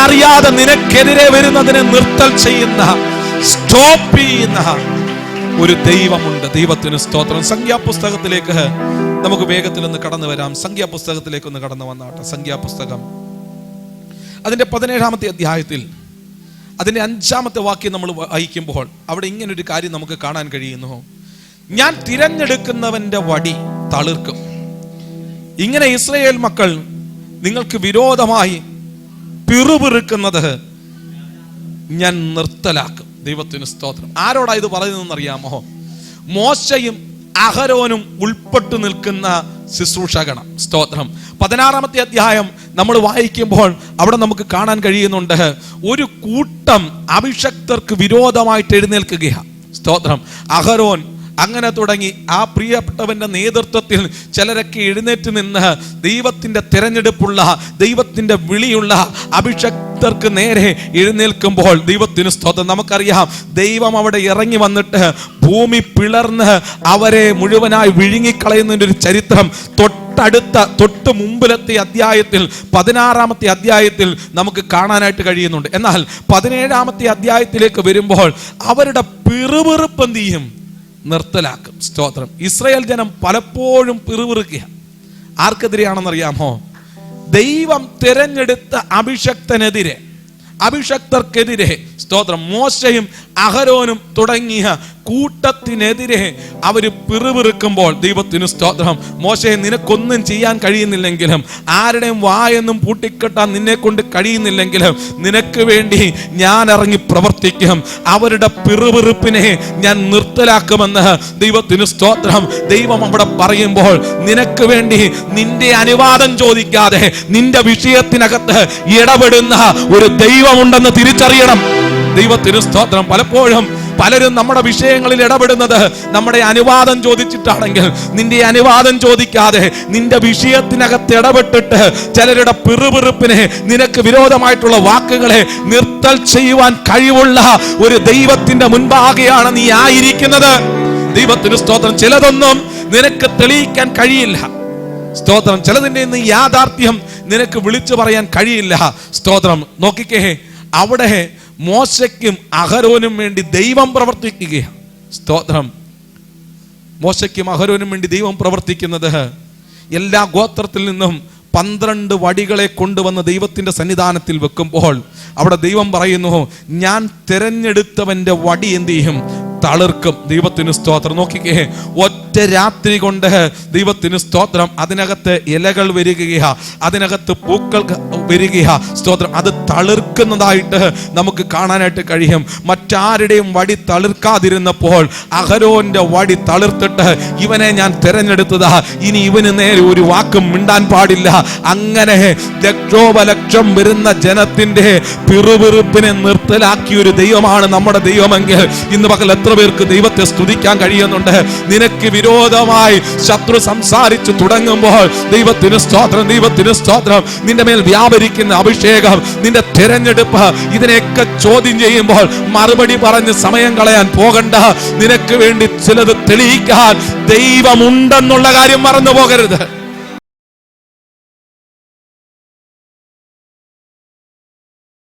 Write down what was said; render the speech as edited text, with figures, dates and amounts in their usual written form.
അറിയാതെ നിനക്കെതിരെ വരുന്നതിനെ നിർത്തൽ ചെയ്യുന്ന, സ്റ്റോപ്പ് ചെയ്യുന്ന ഒരു ദൈവമുണ്ട്. ദൈവത്തിന് സ്തോത്രം. സംഖ്യാപുസ്തകത്തിലേക്ക് നമുക്ക് വേഗത്തിൽ ഒന്ന് കടന്നു വരാം. സംഖ്യാപുസ്തകത്തിലേക്ക് ഒന്ന് കടന്നു വന്നാട്ടെ. സംഖ്യാപുസ്തകം അതിന്റെ 17-ാമത്തെ അധ്യായത്തിൽ അതിന്റെ 5-ാമത്തെ വാക്യം നമ്മൾ വായിക്കുമ്പോൾ അവിടെ ഇങ്ങനൊരു കാര്യം നമുക്ക് കാണാൻ കഴിയുന്നു. ഞാൻ തിരഞ്ഞെടുക്കുന്നവന്റെ വടി തളിർക്കും. ഇങ്ങനെ ഇസ്രായേൽ മക്കൾ നിങ്ങൾക്ക് വിരോധമായി പിറുപിറുക്കുന്നത് ഞാൻ നിർത്തലാക്കും. ദൈവത്തിന് സ്തോത്രം. ആരോടാ ഇത് പറയുന്നതെന്ന് അറിയാമോ? മോശയും അഹരോനും ഉൾപ്പെട്ടു നിൽക്കുന്ന ശുശ്രൂഷകണം. സ്തോത്രം. 16-ാമത്തെ അധ്യായം നമ്മൾ വായിക്കുമ്പോൾ അവിടെ നമുക്ക് കാണാൻ കഴിയുന്നുണ്ട്, ഒരു കൂട്ടം അഭിഷക്തർക്ക് വിരോധമായിട്ട് എഴുന്നേൽക്കുകയാണ്. സ്തോത്രം. അഹരോൻ അങ്ങനെ തുടങ്ങി ആ പ്രിയപ്പെട്ടവന്റെ നേതൃത്വത്തിൽ ചിലരൊക്കെ എഴുന്നേറ്റ് നിന്ന് ദൈവത്തിന്റെ തിരഞ്ഞെടുപ്പുള്ള, ദൈവത്തിന്റെ വിളിയുള്ള അഭിഷക്തർക്ക് നേരെ എഴുന്നേൽക്കുമ്പോൾ ദൈവത്തിന് സ്തോത്രം. നമുക്കറിയാം, ദൈവം അവിടെ ഇറങ്ങി വന്നിട്ട് ഭൂമി പിളർന്ന് അവരെ മുഴുവനായി വിഴുങ്ങിക്കളയുന്നതിൻ്റെ ഒരു ചരിത്രം തൊട്ട് മുമ്പിലത്തെ അധ്യായത്തിൽ 16-ാമത്തെ അധ്യായത്തിൽ നമുക്ക് കാണാനായിട്ട് കഴിയുന്നുണ്ട്. എന്നാൽ 17-ാമത്തെ അധ്യായത്തിലേക്ക് വരുമ്പോൾ അവരുടെ പിറുപിറുപ്പ് എന്ത് ചെയ്യും? നിർത്തലാക്കും. സ്തോത്രം. ഇസ്രായേൽ ജനം പലപ്പോഴും പിറുപിറുക്കുക. ആർക്കെതിരെയാണെന്നറിയാമോ? ദൈവം തിരഞ്ഞെടുത്ത അഭിഷക്തർക്കെതിരെ. സ്തോത്രം. മോശയും അഹരോനും തുടങ്ങിയ കൂട്ടത്തിനെതിരെ അവര് പിറുപിറുക്കുമ്പോൾ ദൈവത്തിന് സ്തോത്രം. മോശയെ, നിനക്കൊന്നും ചെയ്യാൻ കഴിയുന്നില്ലെങ്കിലും, ആരുടെയും വായൊന്നും പൂട്ടിക്കെട്ടാൻ നിന്നെ കൊണ്ട് കഴിയുന്നില്ലെങ്കിലും നിനക്ക് വേണ്ടി ഞാൻ ഇറങ്ങി പ്രവർത്തിക്കും. അവരുടെ പിറുപിറുപ്പിനെ ഞാൻ നിർത്തലാക്കുമെന്ന് ദൈവത്തിന് സ്തോത്രം. ദൈവം അവിടെ പറയുമ്പോൾ നിനക്ക് വേണ്ടി നിന്റെ അനുവാദം ചോദിക്കാതെ നിന്റെ വിഷയത്തിനകത്ത് ഇടപെടുന്ന ഒരു ദൈവമുണ്ടെന്ന് തിരിച്ചറിയണം. ദൈവത്തിന് സ്തോത്രം. പലപ്പോഴും പലരും നമ്മുടെ വിഷയങ്ങളിൽ ഇടപെടുന്നത് നമ്മുടെ അനുവാദം ചോദിച്ചിട്ടാണെങ്കിൽ, നിന്റെ അനുവാദം ചോദിക്കാതെ നിന്റെ വിഷയത്തിനകത്ത് ഇടപെട്ടിട്ട് ചിലരുടെ പിറുപിറുപ്പിനെ, നിനക്ക് വിരോധമായിട്ടുള്ള വാക്കുകളെ നിർത്തൽ ചെയ്യുവാൻ കഴിവുള്ള ഒരു ദൈവത്തിന്റെ മുൻപാകെയാണ് നീ ആയിരിക്കുന്നത്. ദൈവത്തിന് സ്തോത്രം. ചിലതൊന്നും നിനക്ക് തെളിയിക്കാൻ കഴിയില്ല. സ്തോത്രം. ചിലതിന്റെ ഇന്ന് യാഥാർത്ഥ്യം നിനക്ക് വിളിച്ചു പറയാൻ കഴിയില്ല. സ്തോത്രം. നോക്കിക്കേ, അവിടെ മോശയ്ക്കും അഹരോനും വേണ്ടി ദൈവം പ്രവർത്തിക്കുകയാണ്. സ്തോത്രം. മോശയ്ക്കും അഹരോനും വേണ്ടി ദൈവം പ്രവർത്തിക്കുന്നത്, എല്ലാ ഗോത്രത്തിൽ നിന്നും 12 വടികളെ കൊണ്ടുവന്ന് ദൈവത്തിന്റെ സന്നിധാനത്തിൽ വെക്കുമ്പോൾ അവിടെ ദൈവം പറയുന്നു, ഞാൻ തിരഞ്ഞെടുത്തവന്റെ വടി എന്ത് ചെയ്യും? തളിർക്കും. ദൈവത്തിന് സ്തോത്രം. നോക്കിക്കേ, ഒറ്റ രാത്രി കൊണ്ട് ദൈവത്തിന് സ്തോത്രം അതിനകത്ത് ഇലകൾ വരികയാ, അതിനകത്ത് പൂക്കൾ വരികയാ. സ്തോത്രം. അത് തളിർക്കുന്നതായിട്ട് നമുക്ക് കാണാനായിട്ട് കഴിയും. മറ്റാരുടെയും വടി തളിർക്കാതിരുന്നപ്പോൾ അഹരോന്റെ വടി തളിർത്തിട്ട്, ഇവനെ ഞാൻ തിരഞ്ഞെടുത്തതാ, ഇനി ഇവന് നേരെ ഒരു വാക്കും മിണ്ടാൻ പാടില്ല. അങ്ങനെ ലക്ഷോപലക്ഷം വരുന്ന ജനത്തിന്റെ പിറുപിറുപ്പിനെ നിർത്തലാക്കിയ ഒരു ദൈവമാണ് നമ്മുടെ ദൈവമെങ്കിൽ ഇന്ന് പകൽ എത്ര പേർക്ക് ദൈവത്തെ സ്തുതിക്കാൻ കഴിയുന്നുണ്ട്? നിനക്ക് വിരോധമായി ശത്രു സംസാരിച്ചു തുടങ്ങുമ്പോൾ ദൈവത്തിന് സ്തോത്രം, ദൈവത്തിന് സ്തോത്രം. നിന്റെ മേൽ വ്യാപരിക്കുന്ന അഭിഷേകം, നിന്റെ തിരഞ്ഞെടുപ്പ്, ഇതിനെയൊക്കെ ചോദ്യം ചെയ്യുമ്പോൾ മറുപടി പറഞ്ഞ് സമയം കളയാൻ പോകണ്ട. നിനക്ക് വേണ്ടി ചിലത് തെളിയിക്കാൻ ദൈവമുണ്ടെന്നുള്ള കാര്യം മറന്നു പോകരുത്.